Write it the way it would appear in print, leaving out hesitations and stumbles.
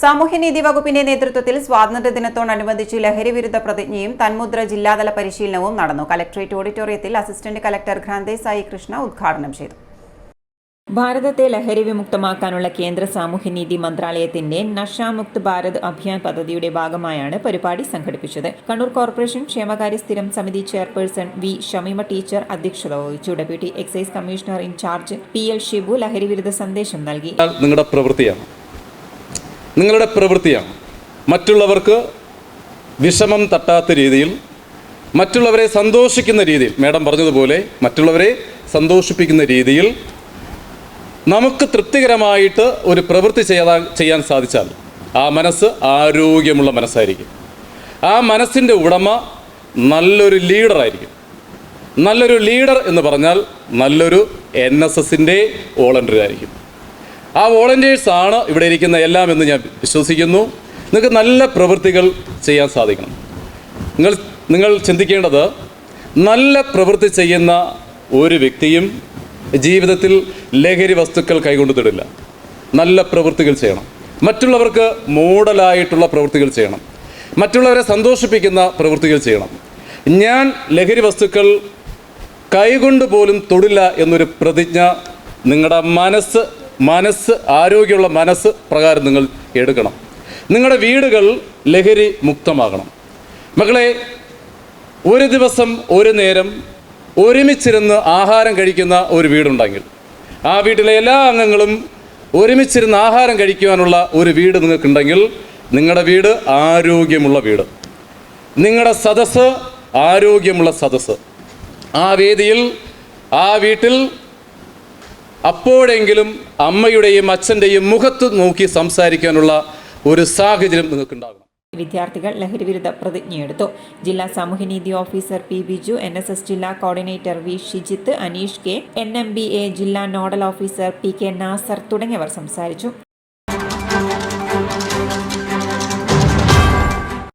സാമൂഹ്യനീതി വകുപ്പിന്റെ നേതൃത്വത്തിൽ സ്വാതന്ത്ര്യദിനത്തോടനുബന്ധിച്ച് ലഹരിവിരുദ്ധ പ്രതിജ്ഞയും തന്മുദ്ര ജില്ലാതല പരിശീലനവും നടന്നു. കലക്ടറേറ്റ് ഓഡിറ്റോറിയത്തിൽ അസിസ്റ്റന്റ് കലക്ടർ ഘ്രാന്തേ സായി കൃഷ്ണ ഉദ്ഘാടനം ചെയ്തു. ഭാരതത്തെ ലഹരി വിമുക്തമാക്കാനുള്ള കേന്ദ്ര സാമൂഹ്യനീതി മന്ത്രാലയത്തിന്റെ നഷാമുക്ത് ഭാരത് അഭിയാൻ പദ്ധതിയുടെ ഭാഗമായാണ് പരിപാടി സംഘടിപ്പിച്ചത്. കണ്ണൂർ കോർപ്പറേഷൻ ക്ഷേമകാര്യ സ്ഥിരം സമിതി ചെയർപേഴ്സൺ വി ഷമീമ ടീച്ചർ അധ്യക്ഷത വഹിച്ചു. Deputy excise commissioner in charge PL Shibu ലഹരിവിരുദ്ധ സന്ദേശം നൽകി. നിങ്ങളുടെ പ്രവൃത്തിയാണ് മറ്റുള്ളവർക്ക് വിഷമം തട്ടാത്ത രീതിയിൽ, മറ്റുള്ളവരെ സന്തോഷിക്കുന്ന രീതിയിൽ, മാഡം പറഞ്ഞതുപോലെ മറ്റുള്ളവരെ സന്തോഷിപ്പിക്കുന്ന രീതിയിൽ നമുക്ക് തൃപ്തികരമായിട്ട് ഒരു പ്രവൃത്തി ചെയ്യാൻ സാധിച്ചാൽ ആ മനസ്സ് ആരോഗ്യമുള്ള മനസ്സായിരിക്കും. ആ മനസ്സിൻ്റെ ഉടമ നല്ലൊരു ലീഡറായിരിക്കും. നല്ലൊരു ലീഡർ എന്ന് പറഞ്ഞാൽ നല്ലൊരു NSSൻ്റെ വോളണ്ടിയർ ആയിരിക്കും. ആ വോളണ്ടിയേഴ്സാണ് ഇവിടെ ഇരിക്കുന്ന എല്ലാം എന്ന് ഞാൻ വിശ്വസിക്കുന്നു. നിങ്ങൾക്ക് നല്ല പ്രവൃത്തികൾ ചെയ്യാൻ സാധിക്കണം. നിങ്ങൾ ചിന്തിക്കേണ്ടത്, നല്ല പ്രവൃത്തി ചെയ്യുന്ന ഒരു വ്യക്തിയും ജീവിതത്തിൽ ലഹരി വസ്തുക്കൾ കൈകൊണ്ട് തൊടില്ല. നല്ല പ്രവൃത്തികൾ ചെയ്യണം. മറ്റുള്ളവർക്ക് മോഡലായിട്ടുള്ള പ്രവൃത്തികൾ ചെയ്യണം. മറ്റുള്ളവരെ സന്തോഷിപ്പിക്കുന്ന പ്രവൃത്തികൾ ചെയ്യണം. ഞാൻ ലഹരി വസ്തുക്കൾ കൈകൊണ്ട് പോലും തൊടില്ല എന്നൊരു പ്രതിജ്ഞ നിങ്ങളുടെ മനസ്സ് ആരോഗ്യമുള്ള മനസ്സ് പ്രകാരം നിങ്ങൾ എടുക്കണം. നിങ്ങളുടെ വീടുകൾ ലഹരി മുക്തമാകണം. മക്കളെ, ഒരു ദിവസം ഒരു നേരം ഒരുമിച്ചിരുന്ന് ആഹാരം കഴിക്കുന്ന ഒരു വീടുണ്ടെങ്കിൽ ആ വീട്ടിലെ എല്ലാ അംഗങ്ങളും ഒരുമിച്ചിരുന്ന് ആഹാരം കഴിക്കുവാനുള്ള ഒരു വീട് നിങ്ങൾക്കുണ്ടെങ്കിൽ നിങ്ങളുടെ വീട് ആരോഗ്യമുള്ള വീട്, നിങ്ങളുടെ സദസ്സ് ആരോഗ്യമുള്ള സദസ്സ്. ആ വേദിയിൽ, ആ വീട്ടിൽ അപ്പോഴെങ്കിലും അമ്മയുടെയും അച്ഛൻ്റെയും മുഖത്ത് നോക്കി സംസാരിക്കാനുള്ള ഒരു സാഹചര്യം നിങ്ങൾക്കുണ്ടാകണം. വിദ്യാർത്ഥികൾ ലഹരിവിരുദ്ധ പ്രതിജ്ഞയെടുത്തു. ജില്ലാ സാമൂഹ്യനീതി ഓഫീസർ P. ബിജു, NSS ജില്ലാ coordinator V. Shijith, Aneesh K, NMBA ജില്ലാ നോഡൽ ഓഫീസർ PK നാസർ തുടങ്ങിയവർ സംസാരിച്ചു.